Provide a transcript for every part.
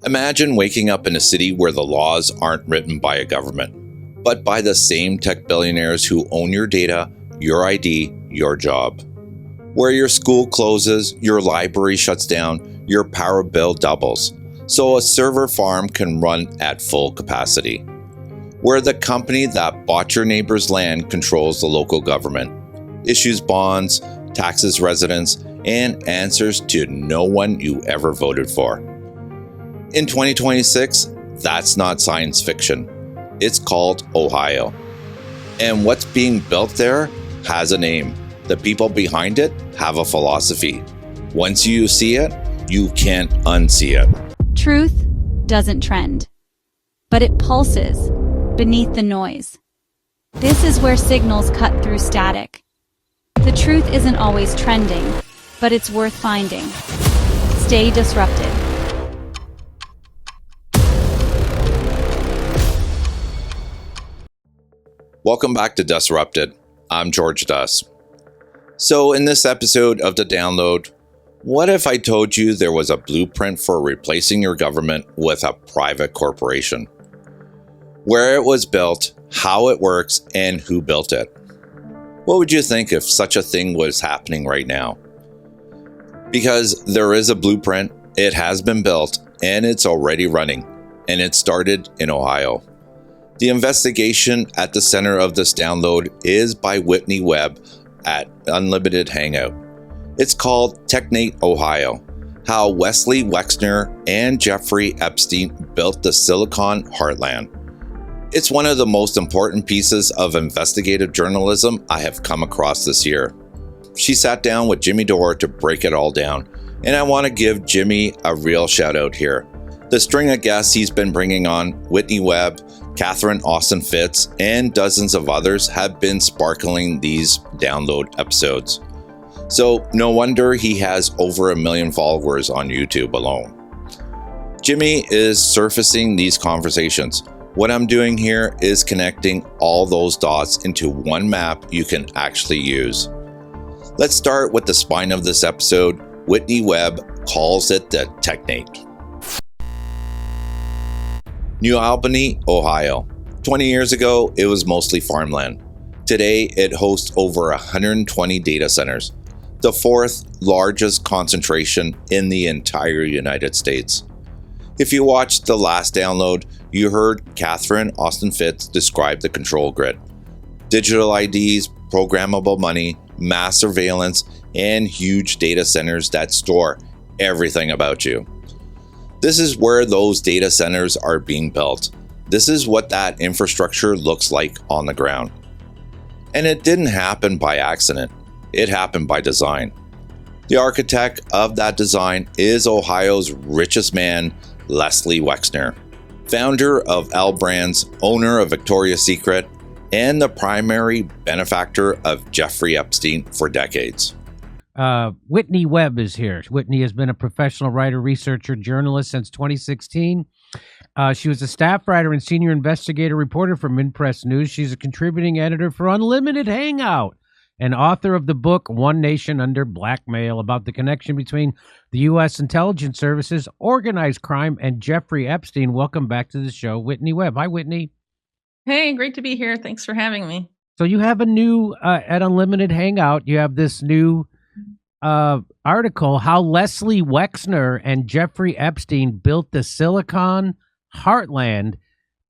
Imagine waking up in a city where the laws aren't written by a government, but by the same tech billionaires who own your data, your ID, your job. Where your school closes, your library shuts down, your power bill doubles, so a server farm can run at full capacity. Where the company that bought your neighbor's land controls the local government, issues bonds, taxes residents, and answers to no one you ever voted for. In 2026, that's not science fiction. It's called Ohio. And what's being built there has a name. The people behind it have a philosophy. Once you see it, you can't unsee it. Truth doesn't trend, but it pulses beneath the noise. This is where signals cut through static. The truth isn't always trending, but it's worth finding. Stay disrupted. Welcome back to Dusrupted. I'm George Dus. So in this episode of The Download, what if I told you there was a blueprint for replacing your government with a private corporation? Where it was built, how it works, and who built it? What would you think if such a thing was happening right now? Because there is a blueprint, it has been built, and it's already running, and it started in Ohio. The investigation at the center of this download is by Whitney Webb at Unlimited Hangout. It's called Technate, Ohio, how Wesley Wexner and Jeffrey Epstein built the Silicon Heartland. It's one of the most important pieces of investigative journalism I have come across this year. She sat down with Jimmy Dore to break it all down, and I want to give Jimmy a real shout out here. The string of guests he's been bringing on, Whitney Webb, Catherine Austin Fitz, and dozens of others have been sparkling these download episodes. So no wonder he has over 1 million followers on YouTube alone. Jimmy is surfacing these conversations. What I'm doing here is connecting all those dots into one map you can actually use. Let's start with the spine of this episode. Whitney Webb calls it the Technate. New Albany, Ohio. 20 years ago, it was mostly farmland. Today, it hosts over 120 data centers, the fourth largest concentration in the entire United States. If you watched the last download, you heard Catherine Austin Fitz describe the control grid. Digital IDs, programmable money, mass surveillance, and huge data centers that store everything about you. This is where those data centers are being built. This is what that infrastructure looks like on the ground. And it didn't happen by accident. It happened by design. The architect of that design is Ohio's richest man, Leslie Wexner, founder of L Brands, owner of Victoria's Secret, and the primary benefactor of Jeffrey Epstein for decades. Whitney Webb is here. Whitney has been a professional writer, researcher, journalist since 2016. She was a staff writer and senior investigator reporter for Minpress News. She's a contributing editor for Unlimited Hangout and author of the book One Nation Under Blackmail, about the connection between the U.S. intelligence services, organized crime, and Jeffrey Epstein. Welcome back to the show, Whitney Webb. Hi, Whitney. Hey, great to be here. Thanks for having me. So you have a new, at Unlimited Hangout, you have this new article, how Leslie Wexner and Jeffrey Epstein built the Silicon Heartland,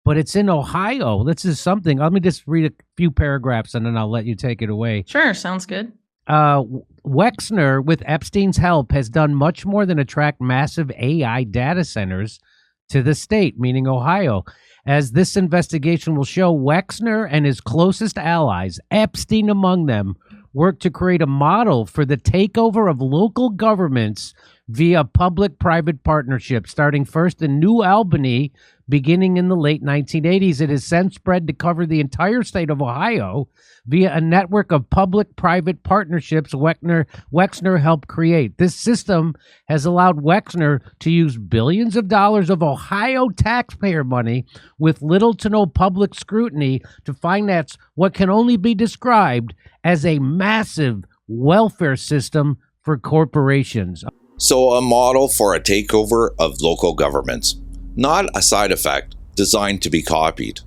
but it's in Ohio. This is something. Let me just read a few paragraphs and then I'll let you take it away. Sure, sounds good. Wexner, with Epstein's help, has done much more than attract massive AI data centers to the state, meaning Ohio. As this investigation will show, Wexner and his closest allies, Epstein among them, worked to create a model for the takeover of local governments via public-private partnerships, starting first in New Albany, beginning in the late 1980s. It has since spread to cover the entire state of Ohio via a network of public-private partnerships Wexner helped create. This system has allowed Wexner to use billions of dollars of Ohio taxpayer money with little to no public scrutiny to finance what can only be described as a massive welfare system for corporations. So a model for a takeover of local governments. not a side effect designed to be copied.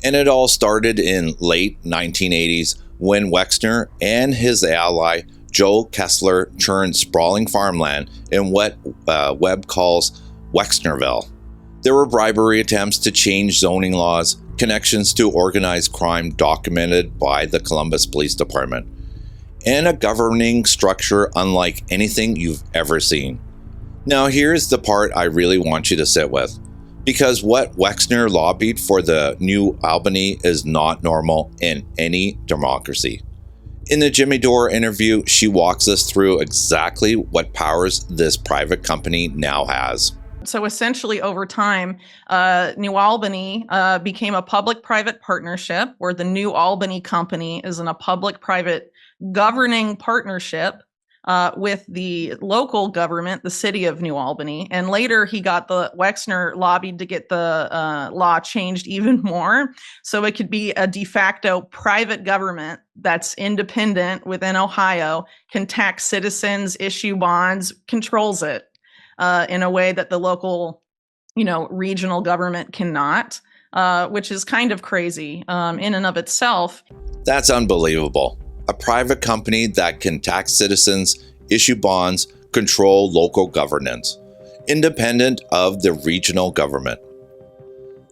And it all started in late 1980s when Wexner and his ally Joe Kessler churned sprawling farmland in what Webb calls Wexnerville. There were bribery attempts to change zoning laws, connections to organized crime documented by the Columbus Police Department, and a governing structure unlike anything you've ever seen. Now here's the part I really want you to sit with, because what Wexner lobbied for the New Albany is not normal in any democracy. In the Jimmy Dore interview, she walks us through exactly what powers this private company now has. So essentially, over time, New Albany became a public-private partnership where the New Albany company is in a public-private governing partnership with the local government, the city of New Albany. And later, Wexner lobbied to get the law changed even more so it could be a de facto private government that's independent within Ohio, can tax citizens, issue bonds, controls it. In a way that the local, regional government cannot, which is kind of crazy in and of itself. That's unbelievable. A private company that can tax citizens, issue bonds, control local governance, independent of the regional government.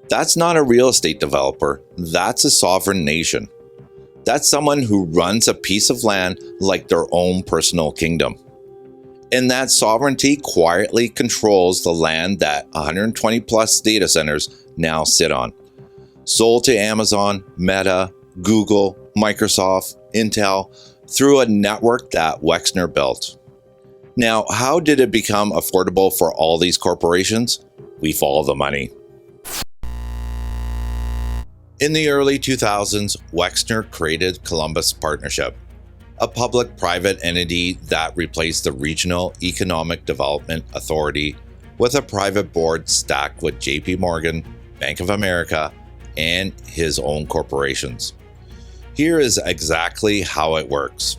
That's not a real estate developer. That's a sovereign nation. That's someone who runs a piece of land like their own personal kingdom. And that sovereignty quietly controls the land that 120 plus data centers now sit on. Sold to Amazon, Meta, Google, Microsoft, Intel, through a network that Wexner built. Now, how did it become affordable for all these corporations? We follow the money. In the early 2000s, Wexner created Columbus Partnership, a public-private entity that replaced the Regional Economic Development Authority with a private board stacked with JP Morgan, Bank of America, and his own corporations. Here is exactly how it works.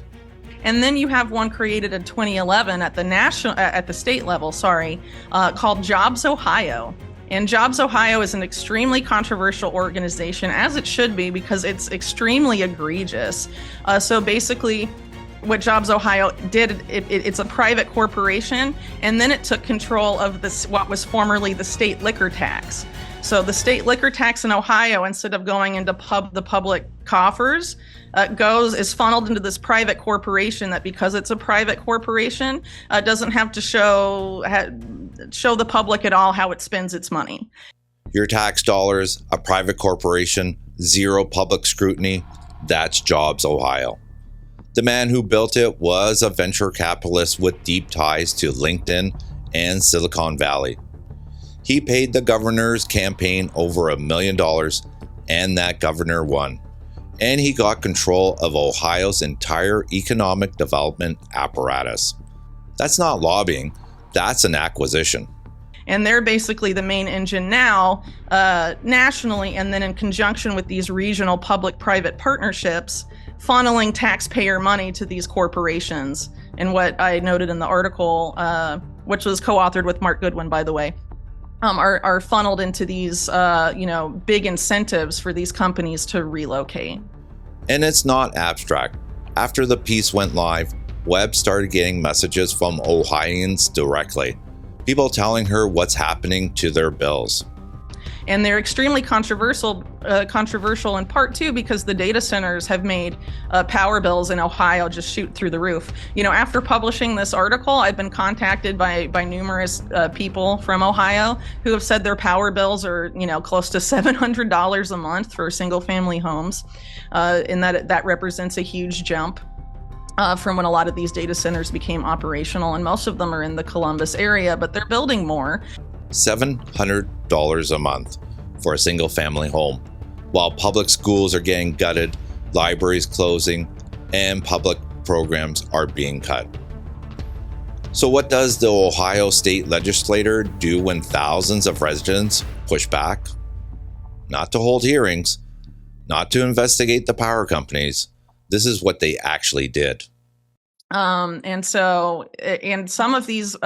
And then you have one created in 2011 at the state level, called Jobs Ohio. And Jobs Ohio is an extremely controversial organization, as it should be, because it's extremely egregious. So basically, what Jobs Ohio did, it's a private corporation, and then it took control of what was formerly the state liquor tax. So the state liquor tax in Ohio, instead of going into the public coffers, is funneled into this private corporation that, because it's a private corporation, doesn't have to show the public at all how it spends its money. Your tax dollars, a private corporation, zero public scrutiny, that's Jobs Ohio. The man who built it was a venture capitalist with deep ties to LinkedIn and Silicon Valley. He paid the governor's campaign over $1 million, and that governor won. And he got control of Ohio's entire economic development apparatus. That's not lobbying, that's an acquisition. And they're basically the main engine now, nationally, and then in conjunction with these regional public-private partnerships, funneling taxpayer money to these corporations. And what I noted in the article, which was co-authored with Mark Goodwin, by the way, are funneled into these, big incentives for these companies to relocate. And it's not abstract. After the piece went live, Webb started getting messages from Ohioans directly, people telling her what's happening to their bills. And they're extremely controversial in part too, because the data centers have made power bills in Ohio just shoot through the roof. After publishing this article, I've been contacted by numerous people from Ohio who have said their power bills are, close to $700 a month for single family homes. And that represents a huge jump from when a lot of these data centers became operational. And most of them are in the Columbus area, but they're building more. $700 a month for a single family home, while public schools are getting gutted, libraries closing, and public programs are being cut. So what does the Ohio state legislature do when thousands of residents push back? Not to hold hearings, not to investigate the power companies. This is what they actually did. And some of these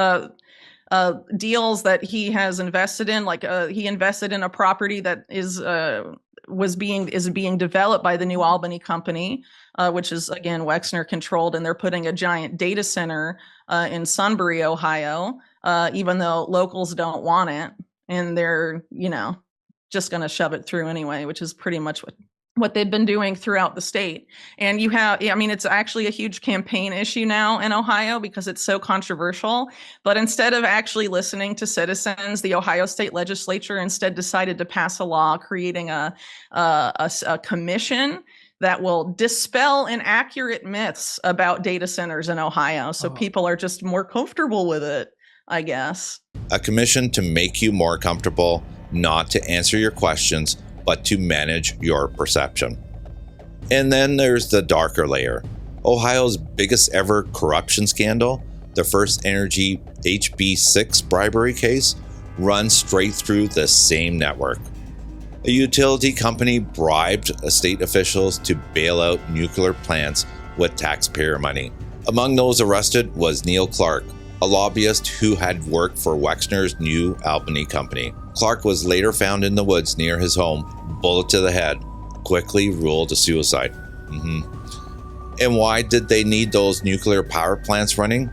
deals that he has invested in. Like he invested in a property that is being developed by the New Albany company, which is again Wexner controlled, and they're putting a giant data center in Sunbury, Ohio, even though locals don't want it, and they're just going to shove it through anyway, which is pretty much what they've been doing throughout the state. And it's actually a huge campaign issue now in Ohio because it's so controversial. But instead of actually listening to citizens, the Ohio state legislature instead decided to pass a law creating a commission that will dispel inaccurate myths about data centers in Ohio. So people are just more comfortable with it, I guess. A commission to make you more comfortable, not to answer your questions, but to manage your perception. And then there's the darker layer. Ohio's biggest ever corruption scandal, the FirstEnergy HB6 bribery case, runs straight through the same network. A utility company bribed state officials to bail out nuclear plants with taxpayer money. Among those arrested was Neil Clark, a lobbyist who had worked for Wexner's New Albany company. Clark was later found in the woods near his home, bullet to the head, quickly ruled a suicide. And why did they need those nuclear power plants running?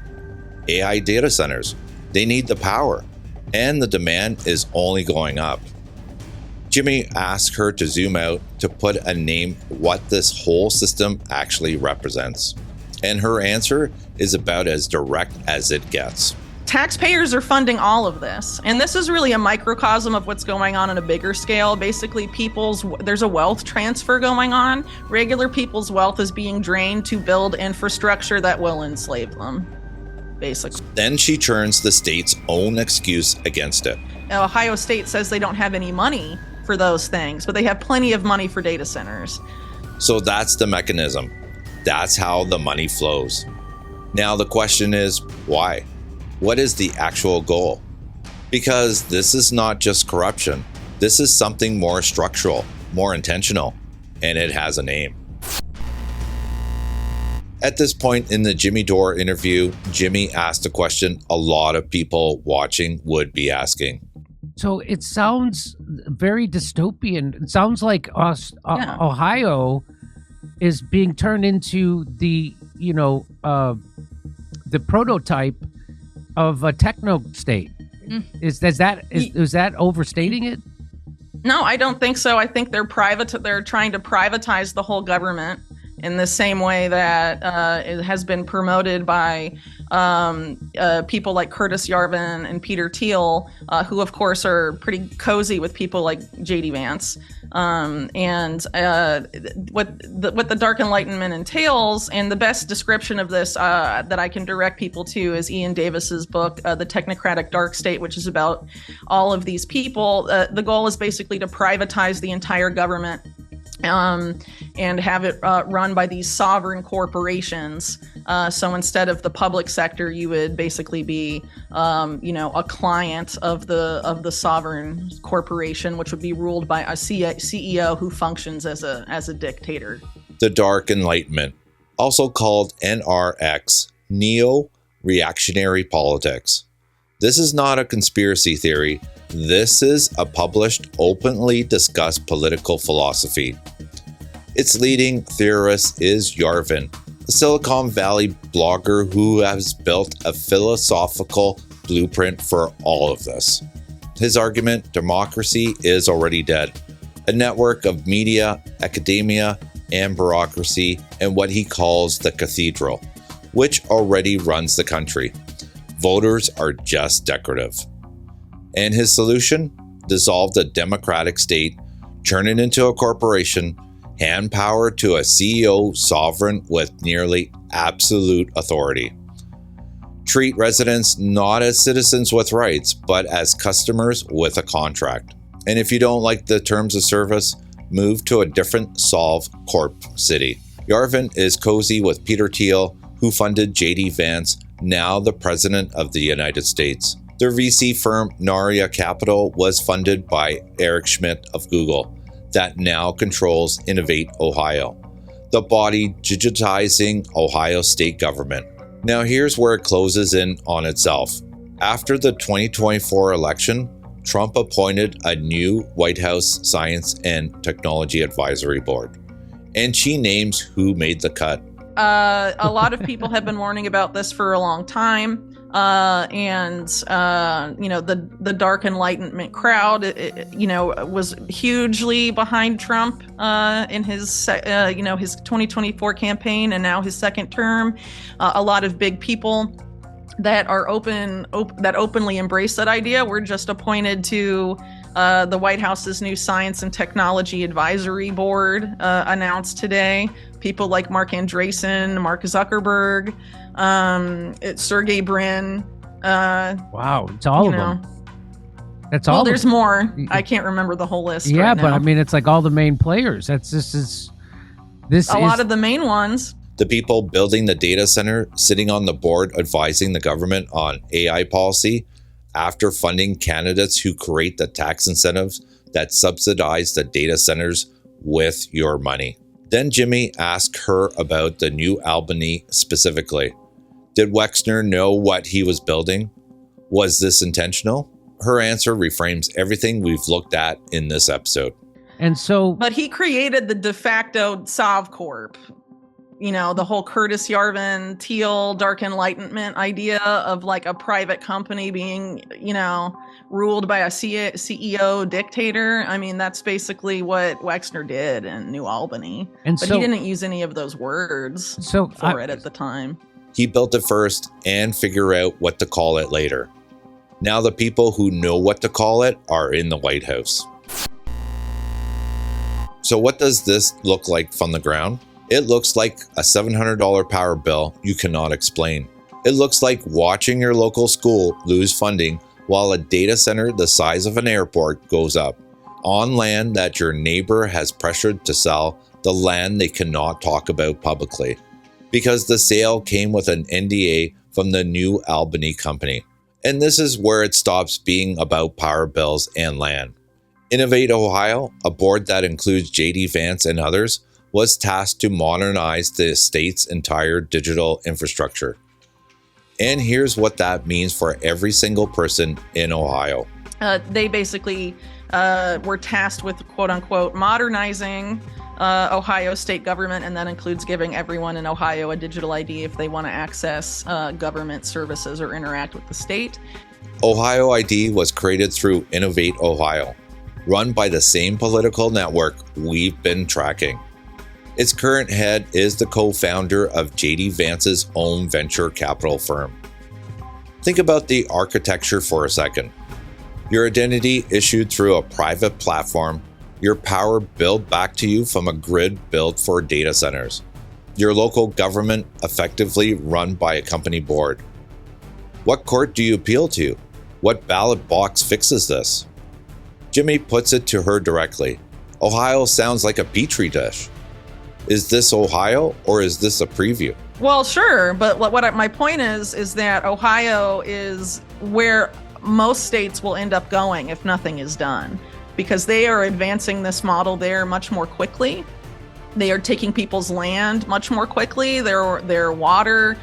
AI data centers. They need the power, and the demand is only going up. Jimmy asked her to zoom out to put a name what this whole system actually represents. And her answer is about as direct as it gets. Taxpayers are funding all of this. And this is really a microcosm of what's going on a bigger scale. Basically, there's a wealth transfer going on. Regular people's wealth is being drained to build infrastructure that will enslave them, basically. Then she turns the state's own excuse against it. Ohio State says they don't have any money for those things, but they have plenty of money for data centers. So that's the mechanism. That's how the money flows. Now the question is, why? What is the actual goal? Because this is not just corruption. This is something more structural, more intentional, and it has a name. At this point in the Jimmy Dore interview, Jimmy asked a question a lot of people watching would be asking. So it sounds very dystopian. It sounds like Ohio is being turned into the prototype of a techno state. Is that overstating it? No, I don't think so. I think they're trying to privatize the whole government in the same way that it has been promoted by people like Curtis Yarvin and Peter Thiel, who of course are pretty cozy with people like JD Vance. What the Dark Enlightenment entails, and the best description of this that I can direct people to is Ian Davis's book, The Technocratic Dark State, which is about all of these people. The goal is basically to privatize the entire government and have it run by these sovereign corporations. So instead of the public sector, you would basically be, a client of the sovereign corporation, which would be ruled by a CEO who functions as a dictator. The Dark Enlightenment, also called NRX, Neo-Reactionary Politics. This is not a conspiracy theory. This is a published, openly discussed political philosophy. Its leading theorist is Yarvin, a Silicon Valley blogger who has built a philosophical blueprint for all of this. His argument, democracy is already dead. A network of media, academia, and bureaucracy, and what he calls the cathedral, which already runs the country. Voters are just decorative. And his solution? Dissolve the democratic state, turn it into a corporation, hand power to a CEO sovereign with nearly absolute authority. Treat residents not as citizens with rights, but as customers with a contract. And if you don't like the terms of service, move to a different SovCorp city. Yarvin is cozy with Peter Thiel, who funded JD Vance, now the President of the United States. Their VC firm, Naria Capital, was funded by Eric Schmidt of Google, that now controls Innovate Ohio, the body digitizing Ohio state government. Now here's where it closes in on itself. After the 2024 election, Trump appointed a new White House Science and Technology Advisory Board, and she names who made the cut. A lot of people have been warning about this for a long time. The dark Enlightenment crowd, was hugely behind Trump in his 2024 campaign and now his second term. A lot of big people that are openly embrace that idea were just appointed to the White House's new Science and Technology Advisory Board announced today. People like Mark Andreessen, Mark Zuckerberg, Sergey Brin. Wow, it's all of them. That's all. Well, there's more. I can't remember the whole list. Yeah, right but now. I mean, it's like all the main players. This is a lot of the main ones. The people building the data center, sitting on the board advising the government on AI policy, after funding candidates who create the tax incentives that subsidize the data centers with your money. Then Jimmy asked her about the New Albany specifically. Did Wexner know what he was building? Was this intentional? Her answer reframes everything we've looked at in this episode. But he created the de facto SovCorp. The whole Curtis Yarvin, Thiel, Dark Enlightenment idea of like a private company being, ruled by a CEO dictator. I mean, that's basically what Wexner did in New Albany. But he didn't use any of those words for it at the time. He built it first and figure out what to call it later. Now the people who know what to call it are in the White House. So what does this look like from the ground? It looks like a $700 power bill you cannot explain. It looks like watching your local school lose funding while a data center the size of an airport goes up on land that your neighbor has pressured to sell, the land they cannot talk about publicly, because the sale came with an NDA from the New Albany company. And this is where it stops being about power bills and land. Innovate Ohio, a board that includes JD Vance and others, was tasked to modernize the state's entire digital infrastructure. And here's what that means for every single person in Ohio. They basically were tasked with, quote unquote, modernizing Ohio state government, and that includes giving everyone in Ohio a digital ID if they want to access government services or interact with the state. Ohio ID was created through Innovate Ohio, run by the same political network we've been tracking. Its current head is the co-founder of JD Vance's own venture capital firm. Think about the architecture for a second. Your identity issued through a private platform, your power billed back to you from a grid built for data centers, your local government effectively run by a company board. What court do you appeal to? What ballot box fixes this? Jimmy puts it to her directly. Ohio sounds like a petri dish. Is this Ohio or is this a preview? Well, sure, but my point is that Ohio is where most states will end up going if nothing is done, because they are advancing this model there much more quickly. They are taking people's land much more quickly, their water,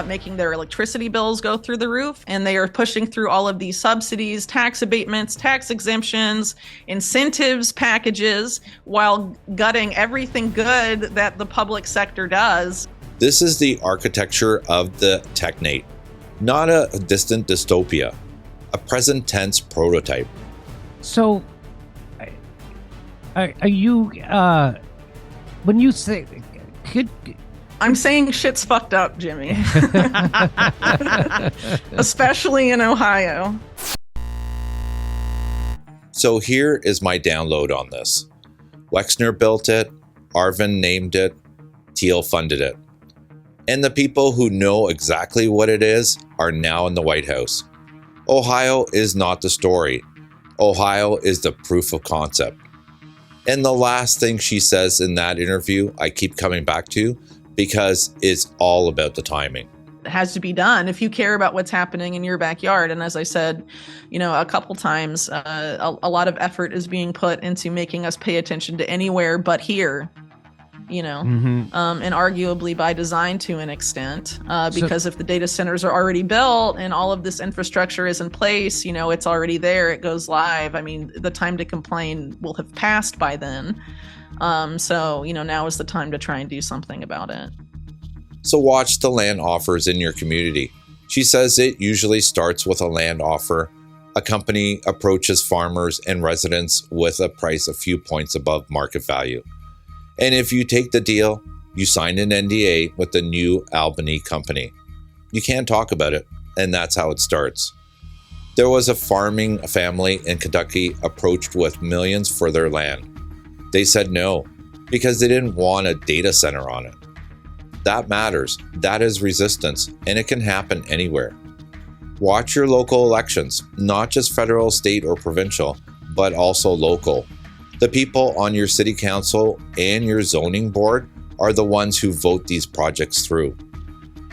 making their electricity bills go through the roof, and they are pushing through all of these subsidies, tax abatements, tax exemptions, incentives packages, while gutting everything good that the public sector does. This is the architecture of the Technate, not a distant dystopia, a present tense prototype. So, are you... when you say, I'm saying shit's fucked up, Jimmy. Especially in Ohio. So here is my download on this. Wexner built it, Yarvin named it, Thiel funded it. And the people who know exactly what it is are now in the White House. Ohio is not the story. Ohio is the proof of concept. And the last thing she says in that interview, I keep coming back to, because it's all about the timing. It has to be done if you care about what's happening in your backyard. And as I said, a couple times, a lot of effort is being put into making us pay attention to anywhere but here. Mm-hmm. And arguably by design to an extent, because if the data centers are already built and all of this infrastructure is in place, it's already there, it goes live. I mean, the time to complain will have passed by then. So now is the time to try and do something about it. So watch the land offers in your community. She says it usually starts with a land offer. A company approaches farmers and residents with a price a few points above market value. And if you take the deal, you sign an NDA with the new Albany company. You can't talk about it, and that's how it starts. There was a farming family in Kentucky approached with millions for their land. They said no, because they didn't want a data center on it. That matters. That is resistance, and it can happen anywhere. Watch your local elections, not just federal, state, or provincial, but also local. The people on your city council and your zoning board are the ones who vote these projects through.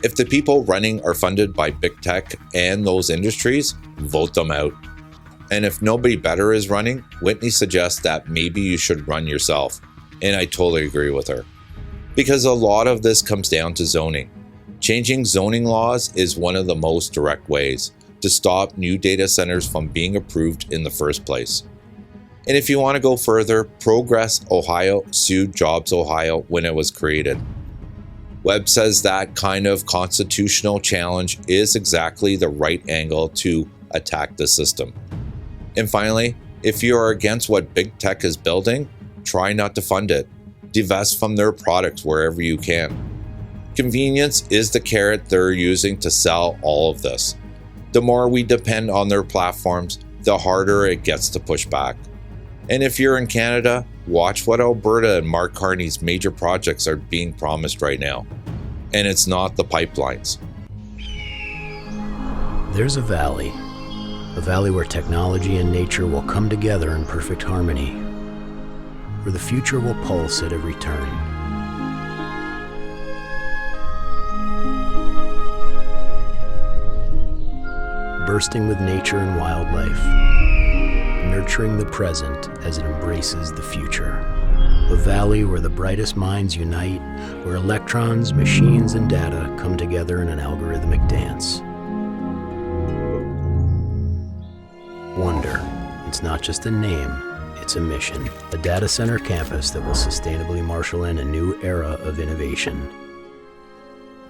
If the people running are funded by big tech and those industries, vote them out. And if nobody better is running, Whitney suggests that maybe you should run yourself. And I totally agree with her. Because a lot of this comes down to zoning. Changing zoning laws is one of the most direct ways to stop new data centers from being approved in the first place. And if you want to go further, Progress Ohio sued Jobs Ohio when it was created. Webb says that kind of constitutional challenge is exactly the right angle to attack the system. And finally, if you are against what big tech is building, try not to fund it. Divest from their products wherever you can. Convenience is the carrot they're using to sell all of this. The more we depend on their platforms, the harder it gets to push back. And if you're in Canada, watch what Alberta and Mark Carney's major projects are being promised right now. And it's not the pipelines. There's a valley where technology and nature will come together in perfect harmony, where the future will pulse at every turn. Bursting with nature and wildlife, nurturing the present as it embraces the future. A valley where the brightest minds unite, where electrons, machines, and data come together in an algorithmic dance. Wonder. It's not just a name, it's a mission. A data center campus that will sustainably marshal in a new era of innovation.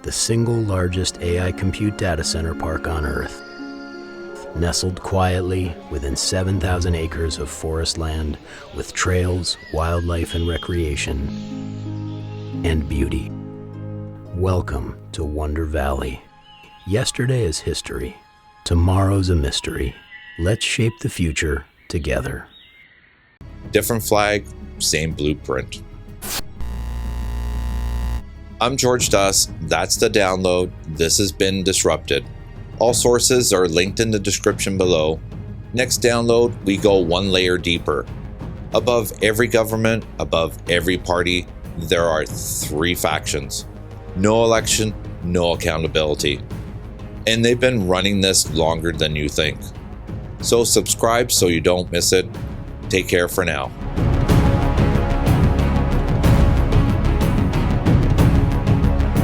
The single largest AI compute data center park on Earth. Nestled quietly within 7,000 acres of forest land with trails, wildlife and recreation, and beauty. Welcome to Wonder Valley. Yesterday is history. Tomorrow's a mystery. Let's shape the future together. Different flag, same blueprint. I'm George Duss. That's the download. This has been Disrupted. All sources are linked in the description below. Next download, we go one layer deeper. Above every government, above every party, there are 3 factions. No election, no accountability. And they've been running this longer than you think. So subscribe so you don't miss it. Take care for now.